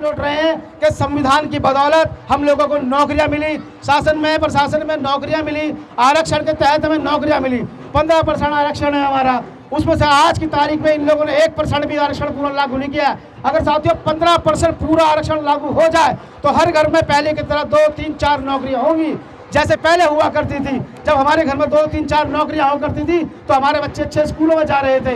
लौट रहे हैं कि संविधान की बदौलत हम लोगों को नौकरियां मिली, शासन में प्रशासन में नौकरियां मिली, आरक्षण के तहत हमें नौकरियां मिली। 15% आरक्षण है हमारा, उसमें से आज की तारीख में इन लोगों ने 1% भी आरक्षण पूरा लागू नहीं किया। अगर साथियों 15% पूरा आरक्षण लागू हो जाए तो हर घर में पहले की तरह 2, 3, 4 नौकरियां होंगी, जैसे पहले हुआ करती थी। जब हमारे घर में 2, 3, 4 नौकरियां हुआ करती थी तो हमारे बच्चे अच्छे स्कूलों में जा रहे थे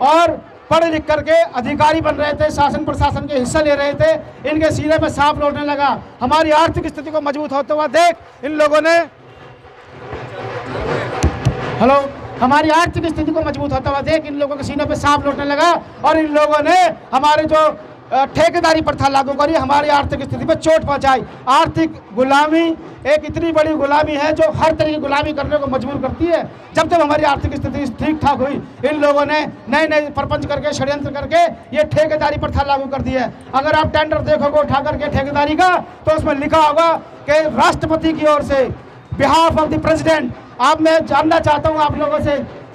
और पढ़ लिख करके अधिकारी बन रहे थे, शासन प्रशासन के हिस्सा ले रहे थे। इनके सीने में सांप लौटने लगा। हमारी आर्थिक स्थिति को मजबूत होते हुआ देख इन लोगों ने हमारी आर्थिक स्थिति को मजबूत होता हुआ देख इन लोगों के सीने पे सांप लौटने लगा और इन लोगों ने हमारे जो ठेकेदारी प्रथा लागू करी, हमारी आर्थिक स्थिति पे चोट पहुंचाई। आर्थिक गुलामी एक इतनी बड़ी गुलामी है जो हर तरह की गुलामी करने को मजबूर करती है। जब आर्थिक आर्थिक स्थिति ठीक ठाक हुई, इन लोगों ने नए नए प्रपंच करके षड्यंत्र करके ये ठेकेदारी प्रथा लागू कर दी है। अगर आप टेंडर देखोगे उठा करके ठेकेदारी का तो उसमें लिखा होगा कि राष्ट्रपति की ओर से बिहाफ ऑफ द प्रेसिडेंट। अब मैं जानना चाहता हूँ आप लोगों से,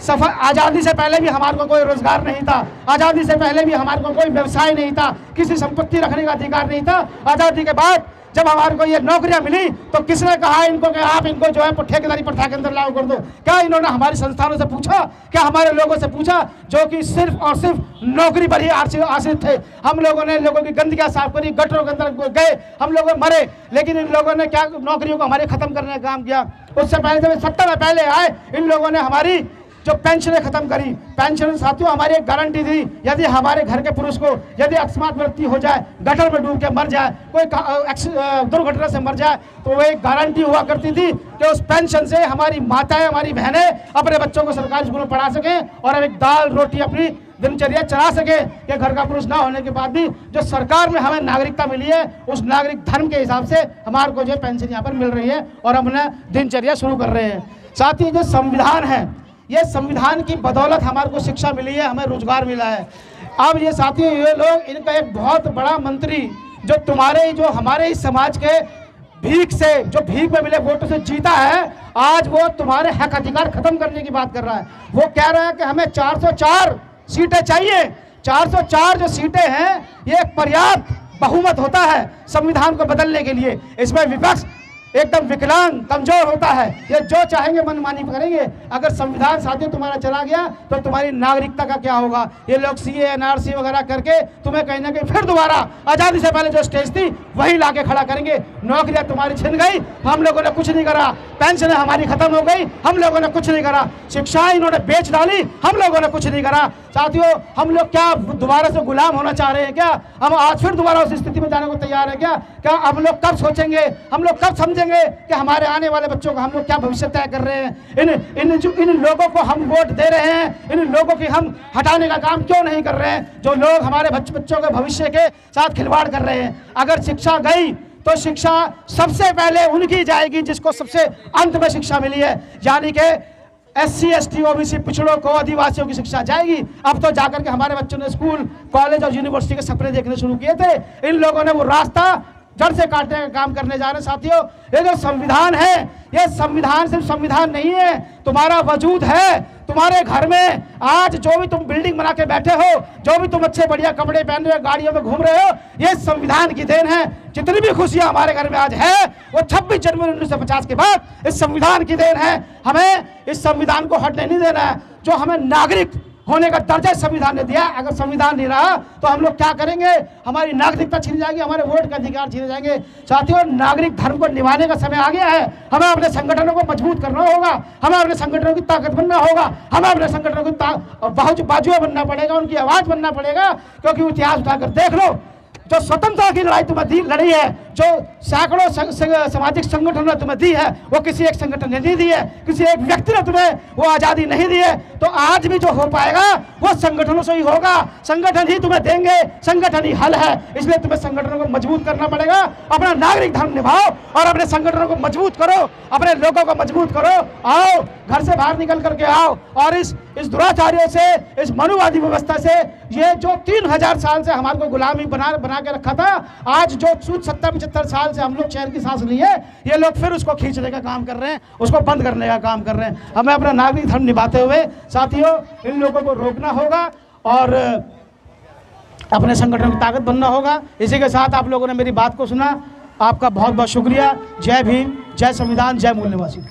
आज़ादी से पहले भी हमारे को कोई रोजगार नहीं था, आज़ादी से पहले भी हमारे को कोई व्यवसाय नहीं था, किसी संपत्ति रखने का अधिकार नहीं था। आज़ादी के बाद जब हमारे को ये नौकरियां मिली तो किसने कहा इनको कि आप इनको जो है ठेकेदारी प्रथा के अंदर लागू कर दो? क्या इन्होंने हमारे संस्थानों से पूछा? क्या हमारे लोगों से पूछा जो कि सिर्फ और सिर्फ नौकरी पर ही आश्रित थे? हम लोगों ने लोगों की गंदगियां साफ करी, गटरों के अंदर गए, हम लोग मरे, लेकिन इन लोगों ने क्या नौकरियों को हमारे खत्म करने का काम किया? उससे पहले जब सत्ता में पहले आए इन लोगों ने हमारी जो पेंशनें खत्म करी। पेंशन साथियों हमारी एक गारंटी थी, यदि हमारे घर के पुरुष को यदि अकस्मात मृत्यु हो जाए, गटर में डूब के मर जाए, कोई दुर्घटना से मर जाए, तो वो एक गारंटी हुआ करती थी कि उस पेंशन से हमारी माताएं, हमारी बहनें अपने बच्चों को सरकारी स्कूल में पढ़ा सकें और एक दाल रोटी अपनी दिनचर्या चला सके। कि घर का पुरुष ना होने के बाद भी जो सरकार में हमें नागरिकता मिली है उस नागरिक धर्म के हिसाब से हमारे को जो पेंशन यहाँ पर मिल रही है और हम अपना दिनचर्या शुरू कर रहे हैं। साथ ही जो संविधान है, ये संविधान की बदौलत हमारे को शिक्षा मिली है, हमें रोजगार मिला है। अब ये साथियों ये लोग, इनका एक बहुत बड़ा मंत्री जो तुम्हारे जो हमारे इस समाज के भीख से, जो भीख में मिले वोटों से जीता है, आज वो तुम्हारे हक अधिकार खत्म करने की बात कर रहा है। वो कह रहा है कि हमें 404 सीटें चाहिए। 404 जो सीटें हैं ये पर्याप्त बहुमत होता है संविधान को बदलने के लिए। इसमें विपक्ष एकदम विकलांग कमजोर होता है, ये जो चाहेंगे मनमानी करेंगे। अगर संविधान साथियों तुम्हारा चला गया तो तुम्हारी नागरिकता का क्या होगा? ये लोग सीए एनआरसी वगैरह करके तुम्हें कहीं ना कहीं फिर दोबारा आज़ादी से पहले जो स्टेज थी वहीं लाके खड़ा करेंगे। नौकरियां तुम्हारी छिन गई, हम लोगों ने कुछ नहीं करा। पेंशन हमारी खत्म हो गई, हम लोगों ने कुछ नहीं करा। शिक्षा इन्होंने बेच डाली, हम लोगों ने कुछ नहीं करा। साथियों हम लोग क्या दोबारा से गुलाम होना चाह रहे हैं क्या? हम आज फिर दोबारा उस स्थिति में जाने को तैयार है क्या? क्या हम लोग कब सोचेंगे, हम लोग कब समझेंगे कि हमारे आने वाले बच्चों का हम लोग क्या भविष्य तय कर रहे हैं? इन लोगों को हम वोट दे रहे हैं, इन लोगों की हम हटाने का काम क्यों नहीं कर रहे हैं? जो लोग हमारे बच्चों के भविष्य के साथ खिलवाड़ कर रहे हैं। अगर शिक्षा गई तो शिक्षा सबसे पहले उनकी जाएगी जिसको सबसे अंत में शिक्षा मिली है, यानी कि SC ST OBC पिछड़ों को, आदिवासियों की शिक्षा जाएगी। अब तो जाकर के हमारे बच्चों ने स्कूल कॉलेज और यूनिवर्सिटी के सपने देखने शुरू किए थे। इन लोगों ने वो रास्ता जड़ से काटने का काम करने जा रहे हैं। साथियों ये जो संविधान है, ये संविधान सिर्फ संविधान नहीं है, तुम्हारा वजूद है। तुम्हारे घर में आज जो भी तुम बिल्डिंग बना के बैठे हो, जो भी तुम अच्छे बढ़िया कपड़े पहन रहे हो, गाड़ियों में घूम रहे हो, ये संविधान की देन है। जितनी भी खुशियां हमारे घर में आज है वो 26 जनवरी 1950 के बाद इस संविधान की देन है। हमें इस संविधान को हटने नहीं देना है। जो हमें नागरिक होने का दर्जा संविधान ने दिया, अगर संविधान नहीं रहा तो हम लोग क्या करेंगे? हमारी नागरिकता छीन जाएगी, हमारे वोट का अधिकार छीने जाएंगे। साथियों नागरिक धर्म को निभाने का समय आ गया है। हमें अपने संगठनों को मजबूत करना होगा, हमें अपने संगठनों की ताकत बनना होगा, हमें अपने संगठनों की बाजुएं बनना पड़ेगा, उनकी आवाज बनना पड़ेगा। क्योंकि इतिहास उठाकर देख लो, जो स्वतंत्रता की लड़ाई तुम्हें लड़ी है, जो सैकड़ों सामाजिक संगठनों ने तुम्हें दी है, वो किसी एक संगठन ने नहीं दी है, किसी एक व्यक्ति ने तुम्हें वो आज़ादी नहीं दी है। तो आज भी जो हो पाएगा वो संगठनों से ही होगा, संगठन ही तुम्हें देंगे, संगठन ही हल है। इसलिए तुम्हें संगठनों को मजबूत करना पड़ेगा। अपना नागरिक धर्म निभाओ और अपने संगठनों को मजबूत करो, अपने लोगों को मजबूत करो। आओ घर से बाहर निकल करके आओ और इस दुराचारियों से, इस मनुवादी व्यवस्था से, ये जो 3000 साल से हमारे को गुलामी बना के रखा था, आज जो 70-75 साल से हम लोग चैन की सांस लिए, ये लोग फिर उसको खींचने का काम कर रहे हैं, उसको बंद करने का काम कर रहे हैं। हमें अपना नागरिक धर्म निभाते हुए साथियों इन लोगों को रोकना होगा और अपने संगठन की ताकत बनना होगा। इसी के साथ आप लोगों ने मेरी बात को सुना, आपका बहुत बहुत शुक्रिया। जय भीम, जय संविधान, जय मूल निवासी।